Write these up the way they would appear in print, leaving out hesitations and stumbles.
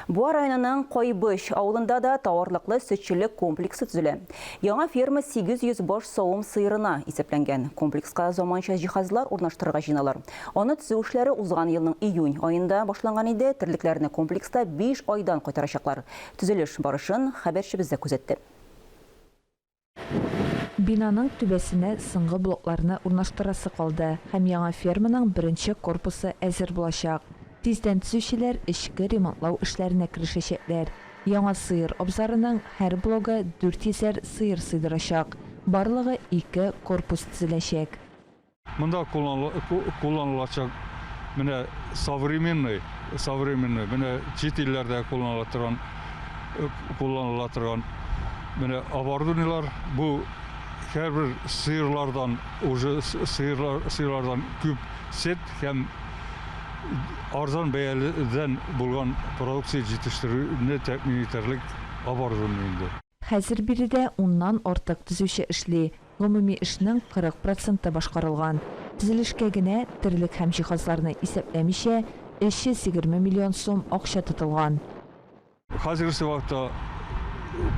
Буа районының Койбыш ауылында да тауарлыклы сөтчілік комплексы түзілі. Яңа ферма 800 бош сауым сыйырына есепленген. Комплексқа заманча жиһазлар орнаштырға жиналар. Оны түзеушілері узған елның июнь айында башланган иде, тірліклеріне комплекста 5 айдан қайтарашақлар. Түзеліш барышын хабарчы бізде күзетті. Бинаның түбәсіне сыңғы блокларны урнаштырасы қалды. Һәм яңа ферманың бірінші корпусы әзір болашақ. Тиздән түзүчеләр ішкі ремонтлау эшләренә кирешәчәкләр. Яңа сыйыр абзарының һәр блогы 400 сыйыр сыйдырачак. Барлыгы 2 корпус төзеләчәк. Монда кулланылачак менә современный, менә чит илләрдә кулланыла торган менә оборудованиелар. Бу һәрбер сыйырлардан күп сет һәм арзан бәяледән булган продукция җитештерүне тәэмин итәрлек оборудование. Хәзер биредә 10ннан артык төзүче эшли. Гомуми эшнең 40% башкарылган. Төзелешкә генә терлек һәм җиһазларны исәпләмичә 320 миллион сум акча тотылган. Хәзерге вакытта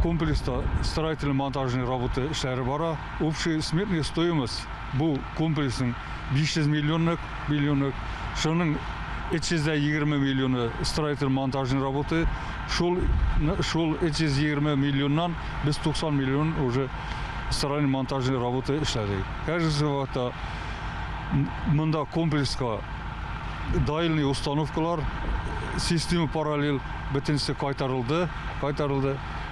комплекста строительно-монтажные работы эшләре бара. Общая сметная стоимость бу комплексның 500 миллионлык. Шуның 320 миллионы строительно-монтажные работы. Шул 320 миллионнан без 90 миллион уже строительно-монтажные работы эшләдек. Хәзерге вакытта монда комплекска даими установкалар, система параллель бөтенсе кайтарылды.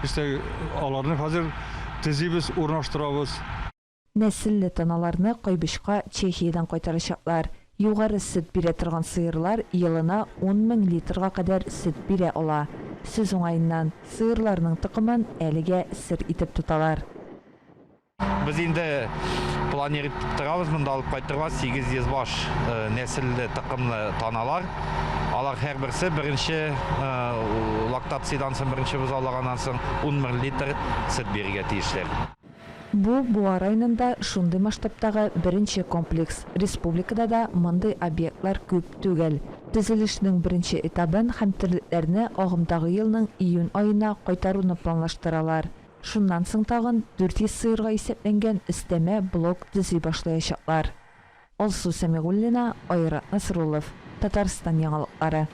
İşte аларны хәзер төзибез, урнаштырабыз. Нәселле таналарны Койбышка Чехиядан кайтарачаклар. Югары сөт бирә торган сыйырлар елына 10 мең литрга кадәр сөт бирә ала. Сүз уңайыннан сыйырларның тукымын әлегә сер итеп тоталар. Без инде планировать торабыз, монда алып кайтырга 800 баш нәселле тукымлы таналар. Алар һәрберсе беренче лактациyaдан соң беренче бузалаганнан соң 10 мең литр сөт бирергә тиешләр. Бу Буа районында шундый масштабтагы беренче комплекс. Республикада да мондый объектлар күп түгел. Төзелешнең беренче этабын һәм терлекләрне агымдагы елның июнь айына кайтаруны планлаштыралар. Шуннан соң тагын 400 сыйырга исәпләнгән өстәмә блок төзи башлаячаклар. Алсу Сәмигуллина, Айрат Насруллов, Татарстан яңалыклары.